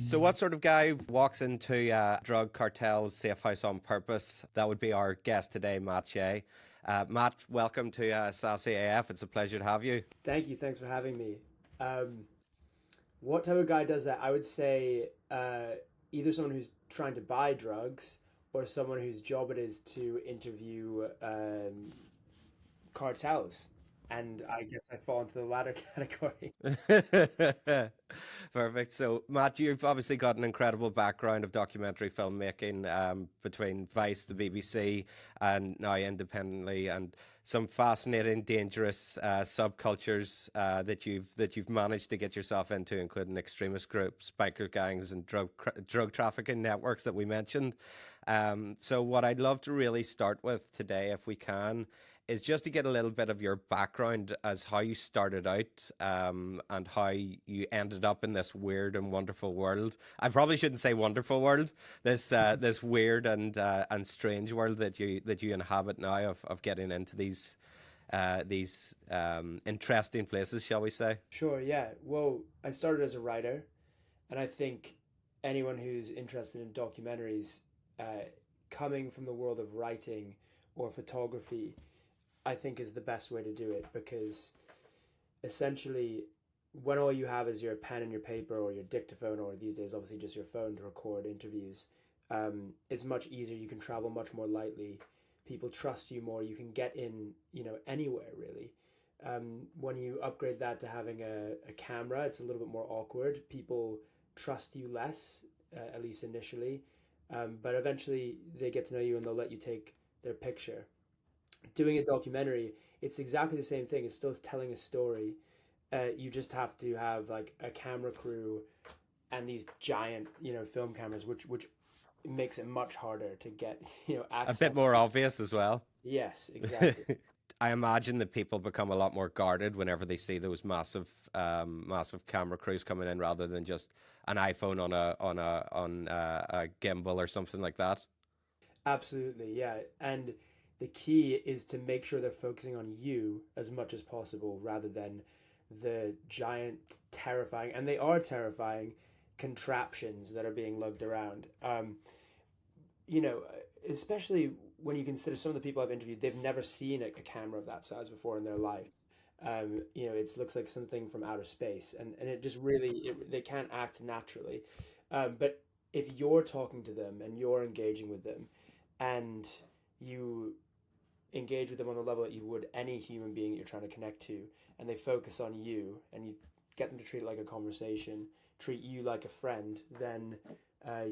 So, what sort of guy walks into drug cartels safe house on purpose? That would be our guest today, Matt Shea. Matt, welcome to SaaSy AF. It's a pleasure to have you. Thank you. Thanks for having me. Um, what type of guy does that? I would say either someone who's trying to buy drugs or someone whose job it is to interview cartels. And I guess I fall into the latter category. Perfect. So, Matt, you've obviously got an incredible background of documentary filmmaking between Vice, the BBC, and now independently, and some fascinating, dangerous subcultures that you've managed to get yourself into, including extremist groups, biker gangs, and drug trafficking networks that we mentioned. So, what I'd love to really start with today, if we can, is just to get a little bit of your background as how you started out and how you ended up in this weird and wonderful world. I probably shouldn't say wonderful world. This weird and strange world that you inhabit now of getting into these interesting places, shall we say? Sure, yeah. Well, I started as a writer, and I think anyone who's interested in documentaries, uh, coming from the world of writing or photography, I think is the best way to do it because essentially when all you have is your pen and your paper or your dictaphone or these days obviously just your phone to record interviews, it's much easier. You can travel much more lightly. People trust you more. You can get in, anywhere really. When you upgrade that to having a camera, it's a little bit more awkward. People trust you less, at least initially, but eventually they get to know you and they'll let you take their picture. Doing a documentary, it's exactly the same thing. It's still telling a story. You just have to have like a camera crew and these giant, film cameras, which makes it much harder to get, A bit access more to. obvious as well. Yes, exactly. I imagine that people become a lot more guarded whenever they see those massive camera crews coming in, rather than just an iPhone on a gimbal or something like that. Absolutely, yeah. And the key is to make sure they're focusing on you as much as possible rather than the giant, terrifying, and they are terrifying contraptions that are being lugged around. You know, Especially when you consider some of the people I've interviewed, they've never seen a camera of that size before in their life. It looks like something from outer space, and it just really they can't act naturally. But if you're talking to them and you're engaging with them, and you engage with them on the level that you would any human being you're trying to connect to, and they focus on you, and you get them to treat it like a conversation, treat you like a friend, then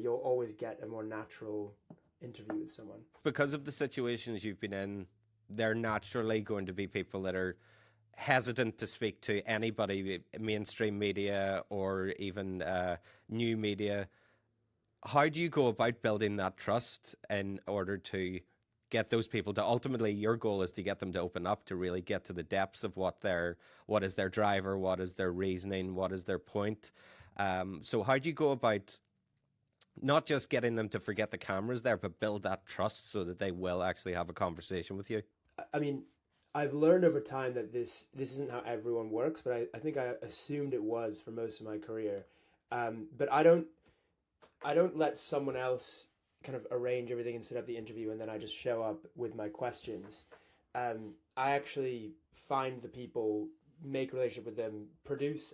you'll always get a more natural interview with someone. Because of the situations you've been in, they're naturally going to be people that are hesitant to speak to anybody, mainstream media or even new media. How do you go about building that trust in order to get those people to ultimately, your goal is to get them to open up, to really get to the depths of what is their driver, what is their reasoning, what is their point. So how do you go about not just getting them to forget the cameras there, but build that trust so that they will actually have a conversation with you? I mean, I've learned over time that this isn't how everyone works, but I think I assumed it was for most of my career. But I don't let someone else kind of arrange everything and set up the interview, and then I just show up with my questions. I actually find the people, make a relationship with them, produce,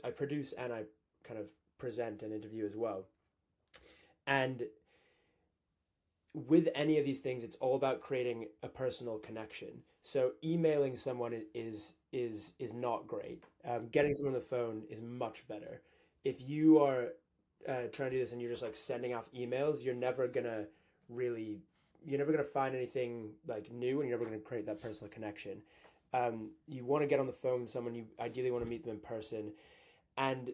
and I kind of present an interview as well. And with any of these things, it's all about creating a personal connection. So emailing someone is not great. Getting someone on the phone is much better. If you are trying to do this and you're just like sending off emails, really, you're never gonna find anything like new, and you're never gonna create that personal connection. You want to get on the phone with someone. You ideally want to meet them in person, and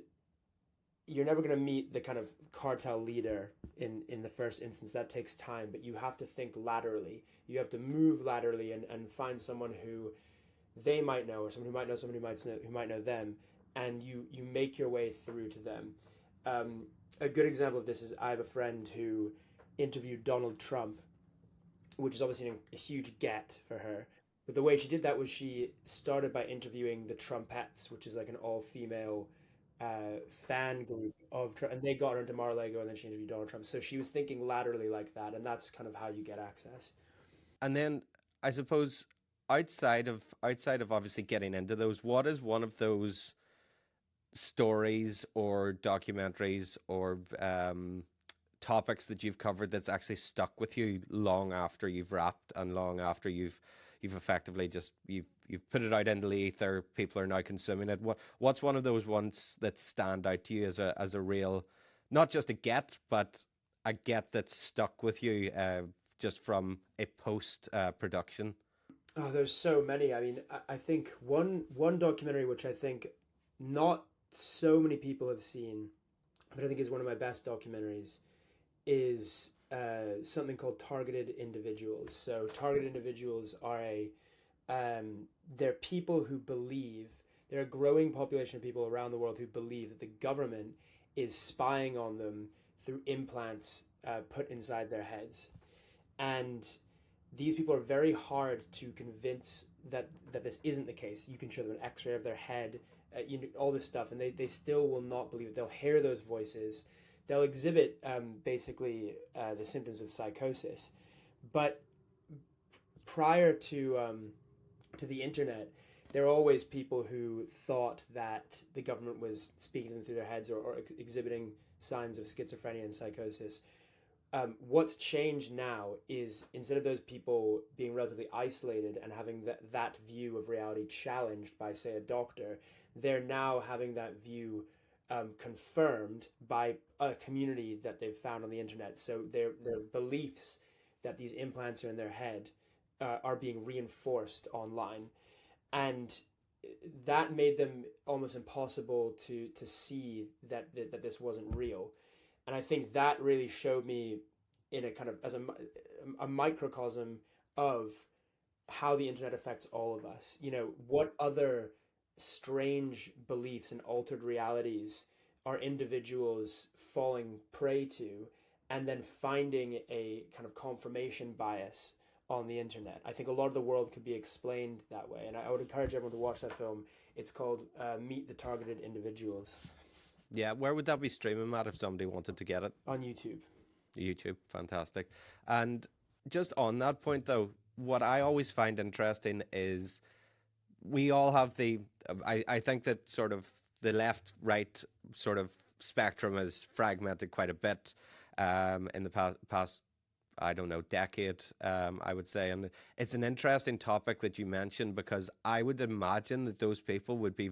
you're never going to meet the kind of cartel leader in the first instance. That takes time, but you have to think laterally. You have to move laterally and find someone who they might know, or someone who might know someone who might know them, and you make your way through to them. A good example of this is I have a friend who interviewed Donald Trump, which is obviously a huge get for her. But the way she did that was she started by interviewing the Trumpettes, which is like an all-female fan group of Trump, and they got her into Mar-a-Lago, and then she interviewed Donald Trump. So she was thinking laterally like that, and that's kind of how you get access. And then I suppose outside of obviously getting into those, what is one of those stories or documentaries or topics that you've covered that's actually stuck with you long after you've wrapped and long after you've effectively just you've put it out into the ether, people are now consuming it? What's one of those ones that stand out to you as a real, not just a get, but a get that's stuck with you just from a post production? Oh, there's so many. I mean, I think one documentary which I think not so many people have seen, but I think is one of my best documentaries, is something called Targeted Individuals. So targeted individuals are they're people who believe, they're a growing population of people around the world who believe that the government is spying on them through implants put inside their heads. And these people are very hard to convince that this isn't the case. You can show them an X-ray of their head, all this stuff, and they still will not believe it. They'll hear those voices, they'll exhibit basically the symptoms of psychosis. But prior to the internet, there are always people who thought that the government was speaking to them through their heads, or exhibiting signs of schizophrenia and psychosis. What's changed now is, instead of those people being relatively isolated and having that view of reality challenged by, say, a doctor, they're now having that view confirmed by a community that they've found on the internet. So their beliefs that these implants are in their head are being reinforced online, and that made them almost impossible to see that this wasn't real. And I think that really showed me, in a kind of as a microcosm of how the internet affects all of us. What other strange beliefs and altered realities are individuals falling prey to, and then finding a kind of confirmation bias on the internet. I think a lot of the world could be explained that way, and I would encourage everyone to watch that film. It's called Meet the Targeted Individuals. Yeah, where would that be streaming, Matt, if somebody wanted to get it? On YouTube. YouTube, fantastic. And just on that point, though, what I always find interesting is we all have I think that sort of the left right sort of spectrum is fragmented quite a bit in the past I don't know, decade, I would say. And it's an interesting topic that you mentioned, because I would imagine that those people would be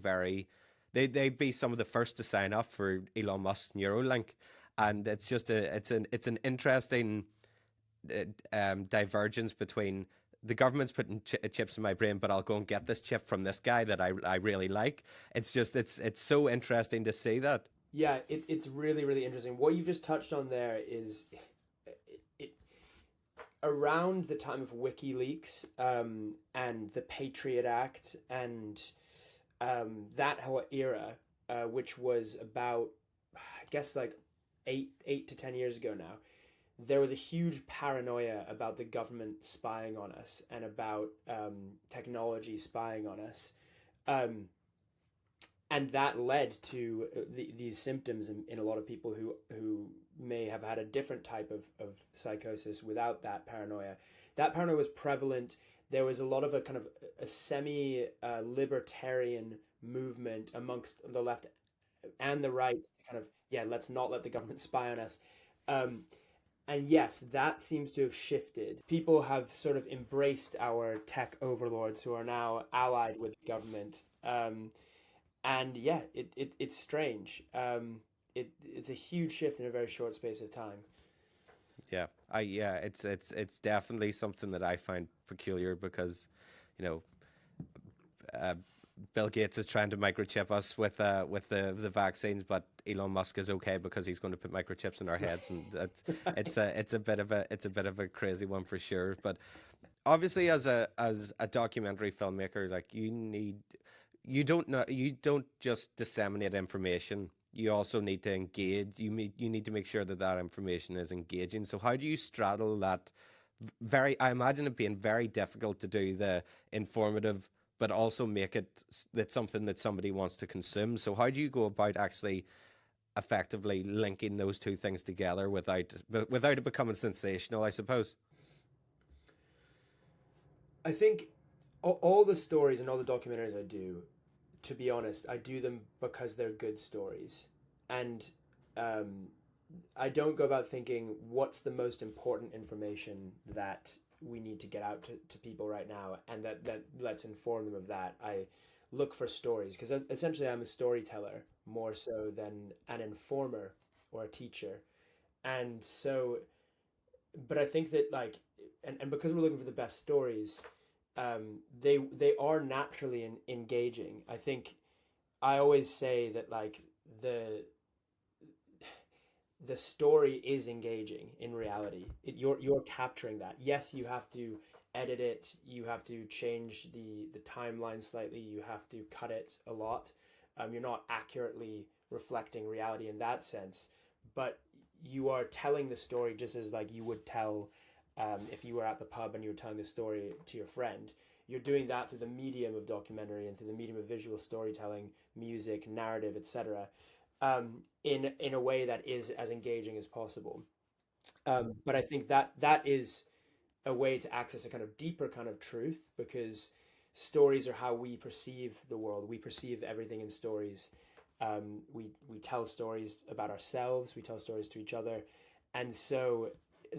they'd be some of the first to sign up for Elon Musk's Neuralink. And it's just it's an interesting divergence between the government's putting chips in my brain, but I'll go and get this chip from this guy that I really like. It's just it's so interesting to see that. Yeah, it's really, really interesting. What you've just touched on there is around the time of WikiLeaks and the Patriot Act and that whole era, which was about, I guess, like 8 to 10 years ago now, there was a huge paranoia about the government spying on us and about technology spying on us. And that led to these symptoms in a lot of people who may have had a different type of psychosis without that paranoia. That paranoia was prevalent. There was a lot of a kind of a semi-libertarian movement amongst the left and the right, kind of, yeah, let's not let the government spy on us. And yes, that seems to have shifted. People have sort of embraced our tech overlords who are now allied with the government. And yeah, it's strange. It's a huge shift in a very short space of time. Yeah, it's definitely something that I find peculiar, because, you know, Bill Gates is trying to microchip us with the vaccines, but Elon Musk is okay because he's going to put microchips in our heads, and it's a bit of a crazy one for sure. But obviously, as a documentary filmmaker, like, you don't just disseminate information. You also need to engage. You need to make sure that information is engaging. So how do you straddle that very, I imagine it being very difficult to do the informative, but also make it that something that somebody wants to consume. So how do you go about actually effectively linking those two things together without it becoming sensational, I suppose? I think all the stories and all the documentaries I do, to be honest, I do them because they're good stories. And um, I don't go about thinking what's the most important information that we need to get out to people right now, and that let's inform them of that. I look for stories because essentially I'm a storyteller more so than an informer or a teacher. And so, but I think that like, and because we're looking for the best stories, they are naturally engaging. I think I always say that like the the story is engaging in reality. You're capturing that. Yes, you have to edit it. You have to change the timeline slightly. You have to cut it a lot. You're not accurately reflecting reality in that sense, but you are telling the story just as like you would tell if you were at the pub and you were telling the story to your friend. You're doing that through the medium of documentary and through the medium of visual storytelling, music, narrative, etc. In a way that is as engaging as possible. But I think that that is a way to access a kind of deeper kind of truth because stories are how we perceive the world. We perceive everything in stories. We tell stories about ourselves. We tell stories to each other, and so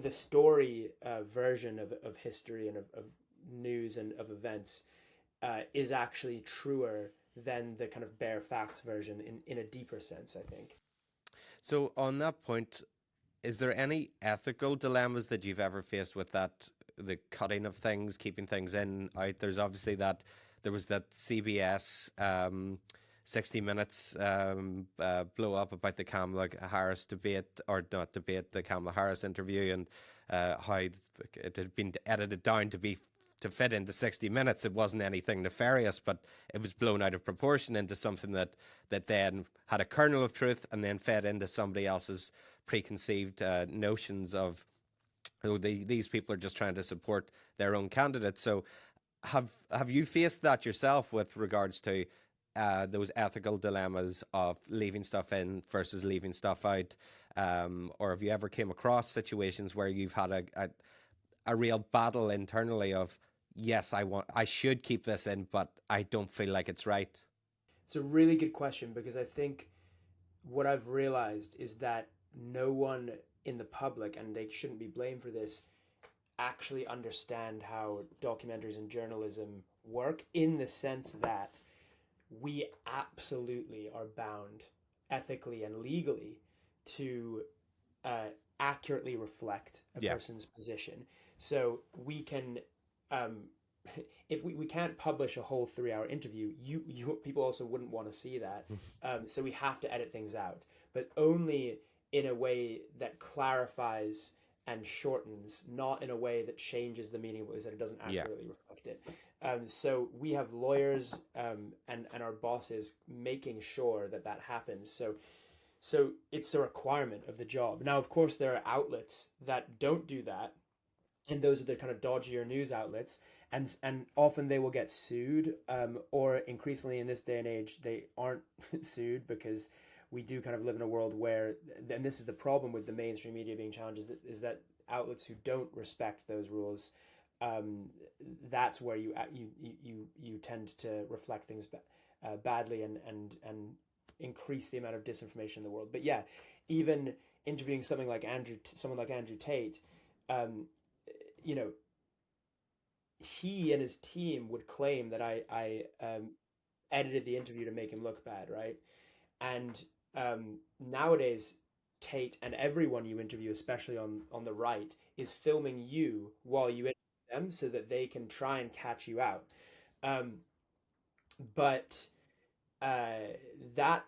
the story version of history and of news and of events is actually truer than the kind of bare facts version in a deeper sense, I think. So on that point, is there any ethical dilemmas that you've ever faced with that, the cutting of things, keeping things in, out? There's obviously that, there was that CBS 60 Minutes blow up about the Kamala Harris debate, or not debate, the Kamala Harris interview, and how it had been edited down to fit into 60 minutes. It wasn't anything nefarious, but it was blown out of proportion into something that then had a kernel of truth and then fed into somebody else's preconceived notions of, oh, these people are just trying to support their own candidate. So have you faced that yourself with regards to those ethical dilemmas of leaving stuff in versus leaving stuff out? Or have you ever came across situations where you've had a real battle internally of, yes, I should keep this in, but I don't feel like it's right? It's a really good question because I think what I've realized is that no one in the public, and they shouldn't be blamed for this, actually understand how documentaries and journalism work in the sense that we absolutely are bound ethically and legally to uh, accurately reflect a Yeah. person's position. So we can, um, if we can't publish a whole 3 hour interview, you people also wouldn't want to see that. So we have to edit things out, but only in a way that clarifies and shortens, not in a way that changes the meaning of what is that it doesn't Yeah. accurately reflect it. So we have lawyers and our bosses making sure that that happens. So it's a requirement of the job. Now, of course, there are outlets that don't do that, and those are the kind of dodgier news outlets, and often they will get sued, or increasingly in this day and age they aren't sued because we do kind of live in a world where, and this is the problem with the mainstream media being challenged, is that outlets who don't respect those rules, um, that's where you tend to reflect things badly and increase the amount of disinformation in the world. But yeah, even interviewing someone like Andrew Tate, um, you know, he and his team would claim that I edited the interview to make him look bad, right? And nowadays, Tate and everyone you interview, especially on the right, is filming you while you interview them so that they can try and catch you out. Um, but that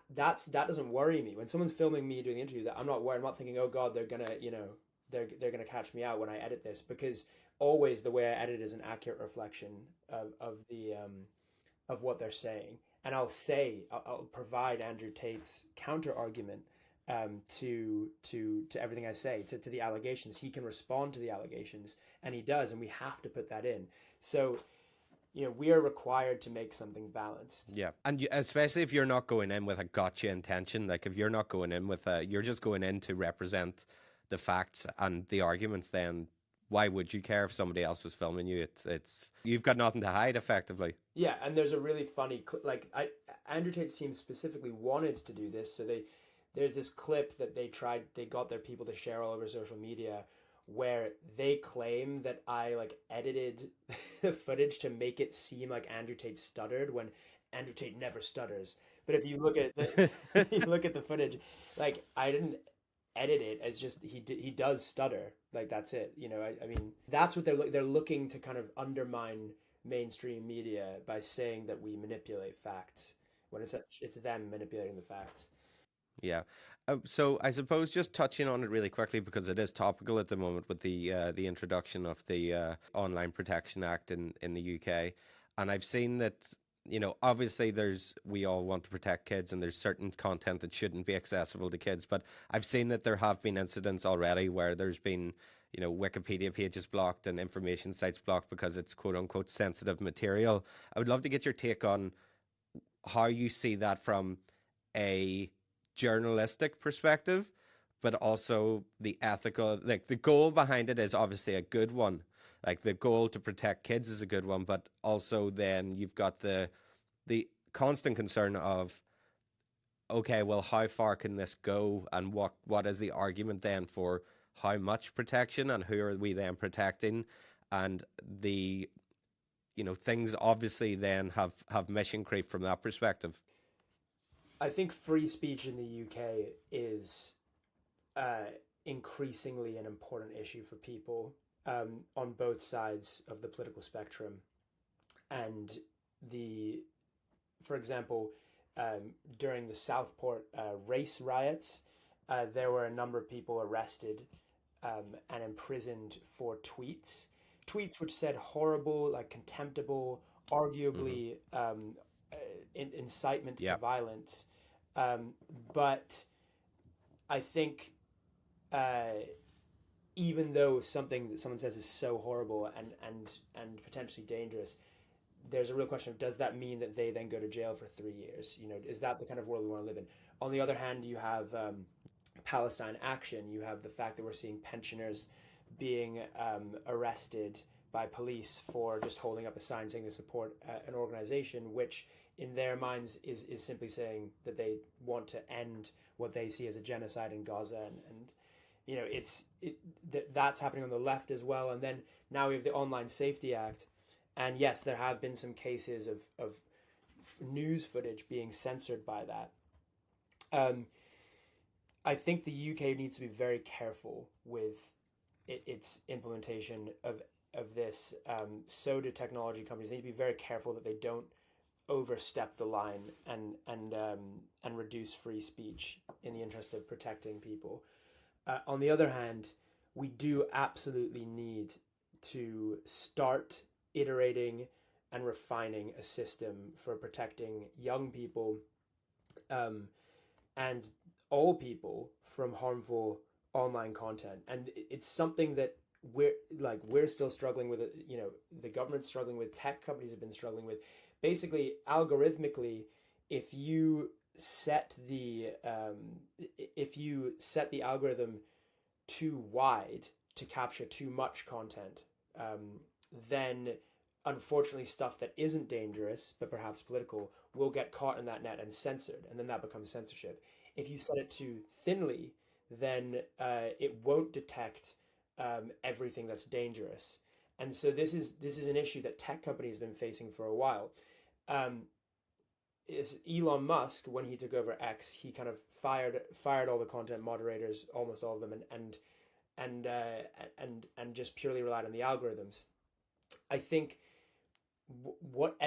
doesn't worry me when someone's filming me doing the interview. That I'm not worried. I'm not thinking, oh God, they're gonna they're gonna catch me out when I edit this, because always the way I edit is an accurate reflection of the of what they're saying, and I'll provide Andrew Tate's counter argument to everything I say, to the allegations. He can respond to the allegations, and he does, and we have to put that in. So, we are required to make something balanced. Yeah, and especially if you're not going in with a gotcha intention, like if you're not going in with you're just going in to represent the facts and the arguments, then why would you care if somebody else was filming you? It's you've got nothing to hide, effectively. Yeah, and there's a really funny Andrew Tate's team specifically wanted to do this, so there's this clip that they got their people to share all over social media where they claim that I like edited the footage to make it seem like Andrew Tate stuttered when Andrew Tate never stutters. But if you look at you look at the footage, like I didn't edit it. It's just he does stutter. Like that's it. I mean that's what they're looking to kind of undermine mainstream media by saying that we manipulate facts when it's them manipulating the facts. Yeah. So I suppose just touching on it really quickly because it is topical at the moment with the introduction of the Online Protection Act in the UK, and I've seen that obviously we all want to protect kids and there's certain content that shouldn't be accessible to kids, but I've seen that there have been incidents already where there's been Wikipedia pages blocked and information sites blocked because it's quote unquote sensitive material. I would love to get your take on how you see that from a journalistic perspective, but also the ethical, like the goal behind it is obviously a good one. Like the goal to protect kids is a good one, but also then you've got the constant concern of, okay, well, how far can this go, and what is the argument then for how much protection, and who are we then protecting, and the things obviously then have mission creep from that perspective. I think free speech in the UK is uh, increasingly an important issue for people on both sides of the political spectrum. And the, for example, during the Southport race riots, there were a number of people arrested and imprisoned for tweets which said horrible, like contemptible, Mm-hmm. arguably incitement to Yeah. violence. Um, but I think uh, even though something that someone says is so horrible and potentially dangerous, there's a real question of does that mean that they then go to jail for 3 years? Is that the kind of world we want to live in? On the other hand, you have Palestine action. You have the fact that we're seeing pensioners being arrested by police for just holding up a sign saying they support an organization, which in their minds is simply saying that they want to end what they see as a genocide in Gaza, and that's happening on the left as well. And then now we have the Online Safety Act, and yes, there have been some cases of news footage being censored by that. Um, I think the UK needs to be very careful with its implementation of this. So do technology companies. They need to be very careful that they don't overstep the line and reduce free speech in the interest of protecting people. On the other hand, we do absolutely need to start iterating and refining a system for protecting young people um, and all people from harmful online content. And it's something that we're still struggling with. The government's struggling with, tech companies have been struggling with. Basically, algorithmically, if you set the algorithm too wide to capture too much content, then unfortunately stuff that isn't dangerous but perhaps political will get caught in that net and censored, and then that becomes censorship. If you set it too thinly, then it won't detect everything that's dangerous. And so this is an issue that tech companies have been facing for a while. Um, is Elon Musk, when he took over X, he kind of fired all the content moderators, almost all of them, and and just purely relied on the algorithms. I think what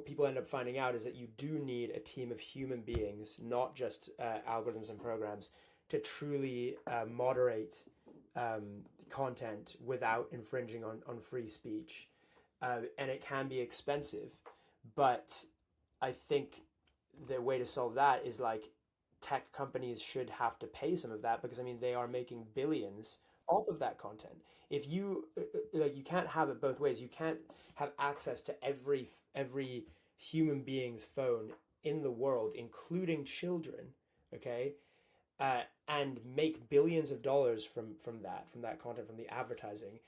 people end up finding out is that you do need a team of human beings, not just algorithms and programs, to truly moderate content without infringing on free speech. And it can be expensive, but I think the way to solve that is like tech companies should have to pay some of that because I mean they are making billions off of that content. If you like, you can't have it both ways. You can't have access to every human being's phone in the world, including children, okay, and make billions of dollars from that content, from the advertising,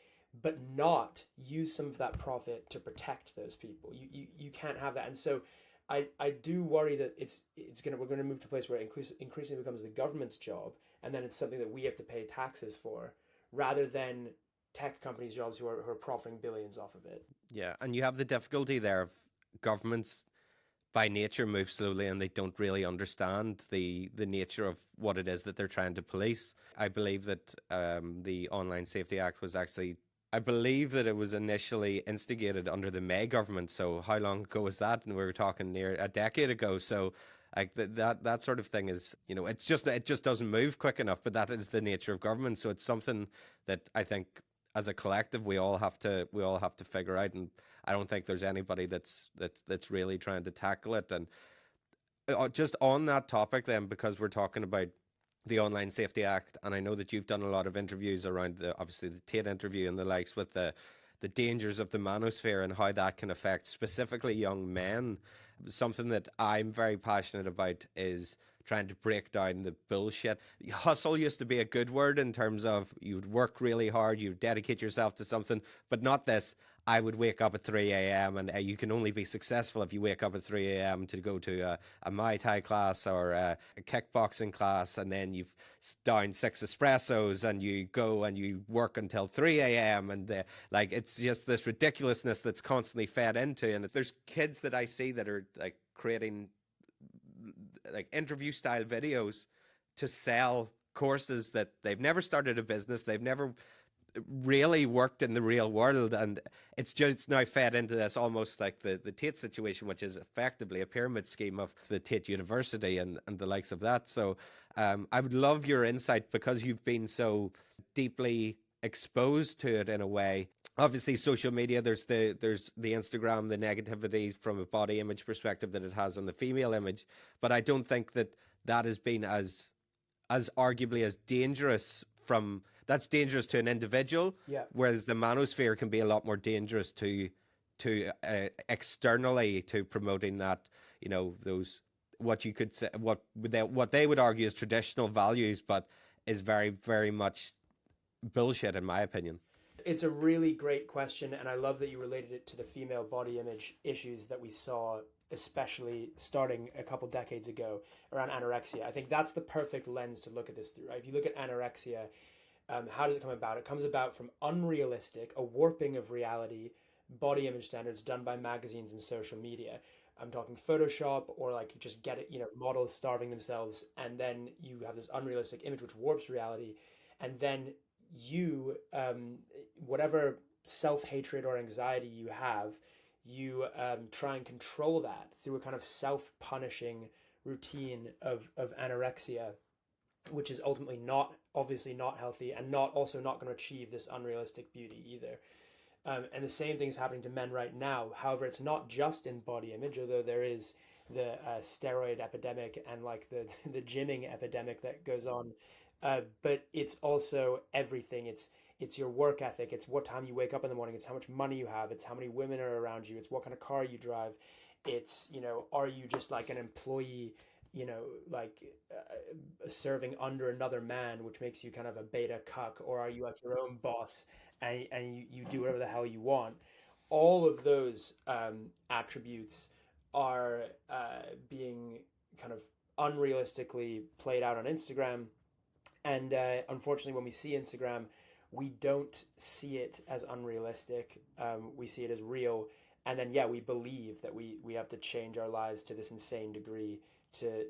but not use some of that profit to protect those people. You can't have that, and so I do worry that we're gonna move to a place where it increasingly becomes the government's job, and then it's something that we have to pay taxes for, rather than tech companies' jobs who are profiting billions off of it. Yeah, and you have the difficulty there of governments by nature move slowly and they don't really understand the nature of what it is that they're trying to police. I believe that the Online Safety Act was actually, I believe that it was initially instigated under the May government. So how long ago was that? And we were talking near a decade ago. So like that sort of thing is, it just doesn't move quick enough. But that is the nature of government. So it's something that I think as a collective we all have to figure out. And I don't think there's anybody that's really trying to tackle it. And just on that topic, then, because we're talking about the Online Safety Act, and I know that you've done a lot of interviews around obviously the Tate interview and the likes with the dangers of the manosphere and how that can affect specifically young men. Something that I'm very passionate about is trying to break down the bullshit. Hustle used to be a good word in terms of you'd work really hard, you dedicate yourself to something, but not this. I would wake up at 3 a.m. and you can only be successful if you wake up at 3 a.m. to go to a Muay Thai class or a kickboxing class, and then you've down 6 espressos and you go and you work until 3 a.m. and like it's just this ridiculousness that's constantly fed into. And there's kids that I see that are like creating like interview style videos to sell courses that they've never started a business, they've never really worked in the real world, and it's just now fed into this almost like the Tate situation, which is effectively a pyramid scheme of the Tate University and the likes of that. So I would love your insight because you've been so deeply exposed to it in a way. Obviously social media, there's the Instagram, the negativity from a body image perspective that it has on the female image, but I don't think that has been as arguably as dangerous from that's dangerous to an individual, Yeah. whereas the manosphere can be a lot more dangerous to externally to promoting that, those what you could say what they would argue is traditional values, but is very very much bullshit in my opinion. It's a really great question, and I love that you related it to the female body image issues that we saw, especially starting a couple decades ago around anorexia. I think that's the perfect lens to look at this through, right? If you look at anorexia, how does it come about? It comes about from unrealistic, a warping of reality, body image standards done by magazines and social media. I'm talking Photoshop, or like you just get it, models starving themselves, and then you have this unrealistic image which warps reality, and then you, whatever self-hatred or anxiety you have, you try and control that through a kind of self-punishing routine of anorexia, which is ultimately not obviously not healthy, and not going to achieve this unrealistic beauty either. And the same thing is happening to men right now. However, it's not just in body image, although there is the steroid epidemic and like the gymming epidemic that goes on. But it's also everything. It's your work ethic. It's what time you wake up in the morning. It's how much money you have. It's how many women are around you. It's what kind of car you drive. It's, are you just like an employee, like serving under another man, which makes you kind of a beta cuck, or are you like your own boss and you do whatever the hell you want? All of those attributes are being kind of unrealistically played out on Instagram. And unfortunately, when we see Instagram, we don't see it as unrealistic. We see it as real. And then, yeah, we believe that we have to change our lives to this insane degree to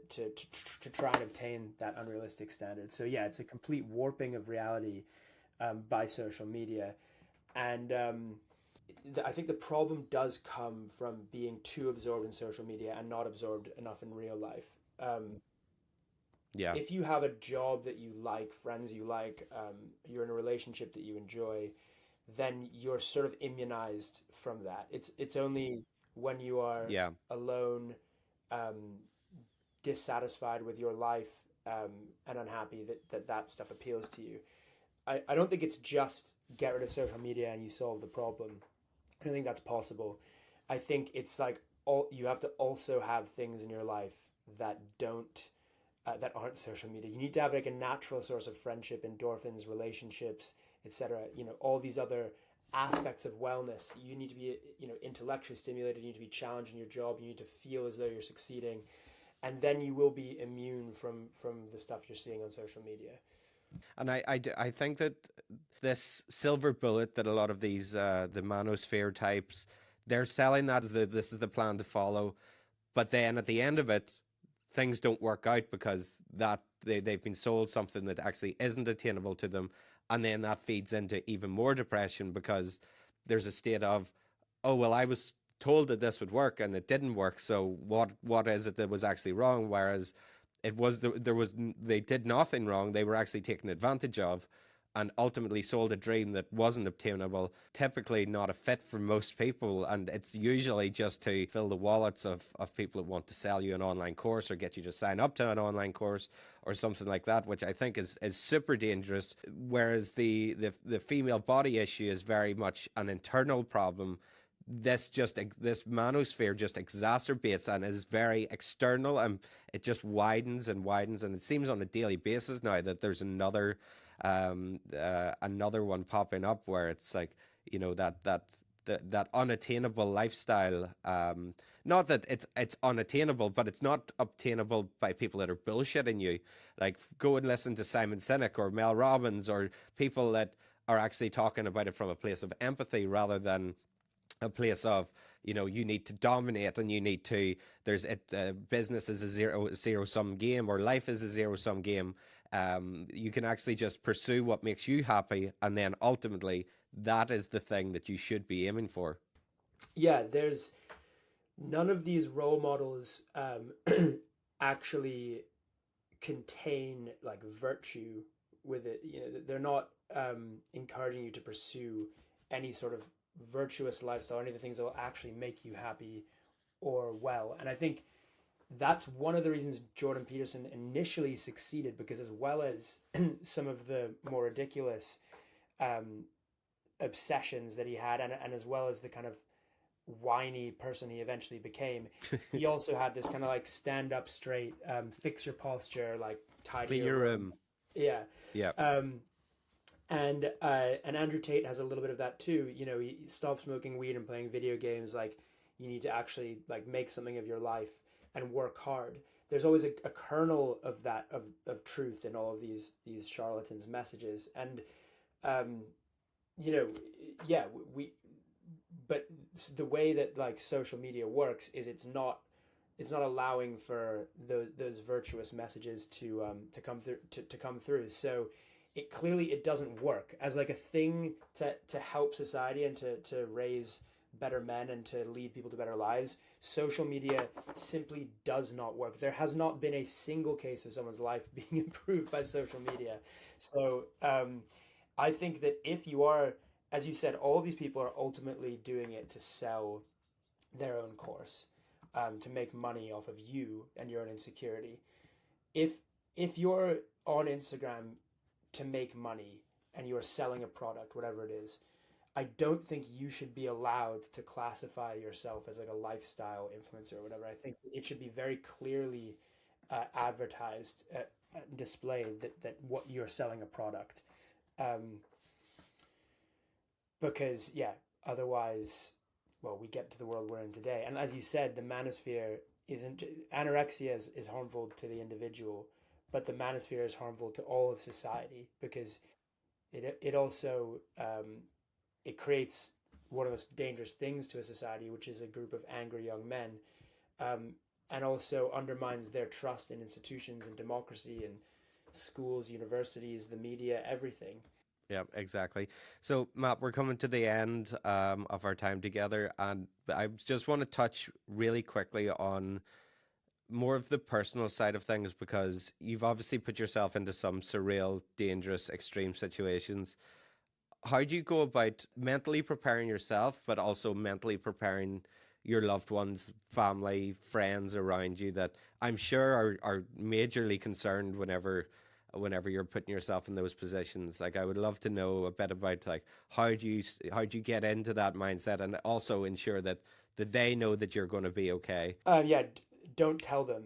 try and obtain that unrealistic standard. So, yeah, it's a complete warping of reality by social media. And I think the problem does come from being too absorbed in social media and not absorbed enough in real life. Yeah. If you have a job that you like, friends you like, you're in a relationship that you enjoy, then you're sort of immunized from that. It's only when you are Yeah. alone, um, dissatisfied with your life, and unhappy that stuff appeals to you. I don't think it's just get rid of social media and you solve the problem. I don't think that's possible. I think it's like you have to also have things in your life that don't that aren't social media. You need to have like a natural source of friendship, endorphins, relationships, etc. You know, all these other aspects of wellness. You need to be, you know, intellectually stimulated. You need to be challenged in your job. You need to feel as though you're succeeding, and then you will be immune from the stuff you're seeing on social media. And I think that this silver bullet that a lot of these the Manosphere types, they're selling that as this is the plan to follow, but then at the end of it, things don't work out because they've been sold something that actually isn't attainable to them, and then that feeds into even more depression because there's a state of, oh well, I was told that this would work and it didn't work, so what is it that was actually wrong? Whereas there was they did nothing wrong. They were actually taken advantage of, and ultimately sold a dream that wasn't obtainable. Typically not a fit for most people, and it's usually just to fill the wallets of people that want to sell you an online course or get you to sign up to an online course or something like that, which I think is super dangerous. Whereas the female body issue is very much an internal problem. This manosphere just exacerbates and is very external, and it just widens and widens, and it seems on a daily basis now that there's another one popping up where it's like, you know, that unattainable lifestyle. Not that it's unattainable, but it's not obtainable by people that are bullshitting you. Like, go and listen to Simon Sinek or Mel Robbins or people that are actually talking about it from a place of empathy rather than a place of, you know, you need to dominate and you need to, there's it business is a zero sum game, or life is a zero sum game. You can actually just pursue what makes you happy, and then ultimately that is the thing that you should be aiming for. Yeah, there's none of these role models actually contain like virtue with it. You know, they're not encouraging you to pursue any sort of virtuous lifestyle, any of the things that will actually make you happy or well. And I think that's one of the reasons Jordan Peterson initially succeeded, because as well as some of the more ridiculous um, obsessions that he had, and as well as the kind of whiny person he eventually became, he also had this kind of like stand up straight, fix your posture, like tidy Clean your your room. room. Yeah. Yeah. Um, and Andrew Tate has a little bit of that too. You know, he stopped smoking weed and playing video games. Like, you need to actually like make something of your life and work hard. There's always a kernel of that of truth in all of these charlatans' messages, and um, you know, yeah, we. But the way that like social media works is it's not allowing for those virtuous messages to come through to come through. So it doesn't work as like a thing to help society and to raise better men and to lead people to better lives. Social media simply does not work. There has not been a single case of someone's life being improved by social media. So I think that if you are, as you said, all of these people are ultimately doing it to sell their own course, to make money off of you and your own insecurity. If if you're on Instagram to make money and you are selling a product, whatever it is, I don't think you should be allowed to classify yourself as like a lifestyle influencer or whatever. I think it should be very clearly advertised, displayed that what you're selling a product. Um, because yeah, otherwise, well, we get to the world we're in today. And as you said, the manosphere isn't anorexia is harmful to the individual, but the manosphere is harmful to all of society because it also it creates one of the most dangerous things to a society, which is a group of angry young men, um, and also undermines their trust in institutions and democracy and schools, universities, the media, everything. Yeah, exactly. So, Matt, we're coming to the end of our time together, and I just want to touch really quickly on more of the personal side of things because you've obviously put yourself into some surreal, dangerous, extreme situations. How do you go about mentally preparing yourself, but also mentally preparing your loved ones, family, friends around you that I'm sure are majorly concerned whenever you're putting yourself in those positions. Like I would love to know a bit about like how do you get into that mindset and also ensure that they know that you're going to be okay. Yeah, don't tell them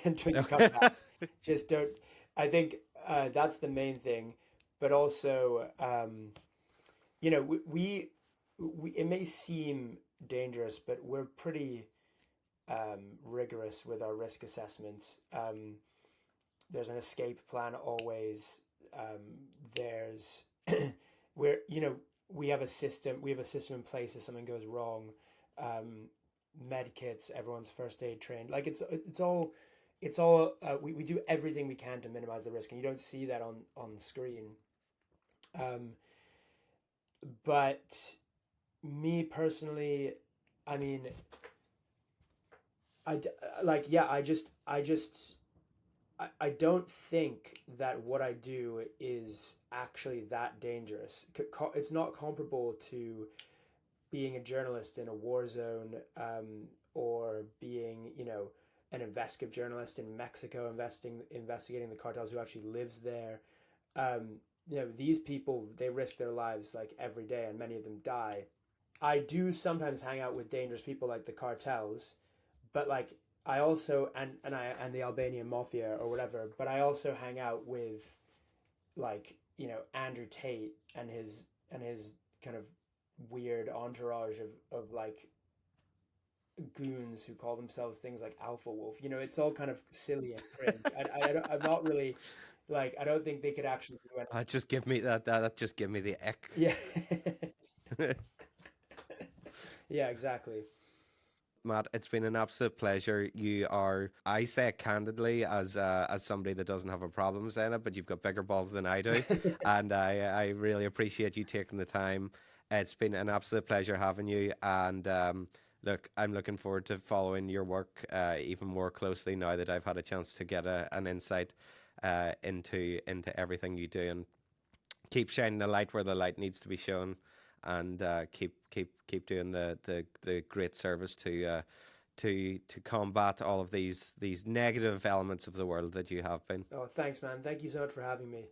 until you come back. Just don't. I think that's the main thing. But also, you know, we it may seem dangerous, but we're pretty rigorous with our risk assessments. There's an escape plan always. There's we're you know we have a system. We have a system in place if something goes wrong. Um, Med kits, everyone's first aid trained. Like we do everything we can to minimize the risk, and you don't see that on screen. Um, but me personally, I mean, I like yeah, I don't think that what I do is actually that dangerous. It's not comparable to being a journalist in a war zone, or being, an investigative journalist in Mexico, investigating the cartels who actually lives there. These people, they risk their lives like every day, and many of them die. I do sometimes hang out with dangerous people like the cartels, but like I also and the Albanian mafia or whatever. But I also hang out with like Andrew Tate and his kind of weird entourage of like goons who call themselves things like Alpha Wolf. It's all kind of silly and cringe. I'm not really like I don't think they could actually do anything. Just give me that just give me the ick. Yeah, yeah, exactly. Matt, it's been an absolute pleasure. I say it candidly as somebody that doesn't have a problem saying it, but you've got bigger balls than I do, and I really appreciate you taking the time. It's been an absolute pleasure having you, and look, I'm looking forward to following your work even more closely now that I've had a chance to get an insight into everything you do, and keep shining the light where the light needs to be shown, and keep doing the great service to combat all of these negative elements of the world that you have been. Oh, thanks, man. Thank you so much for having me.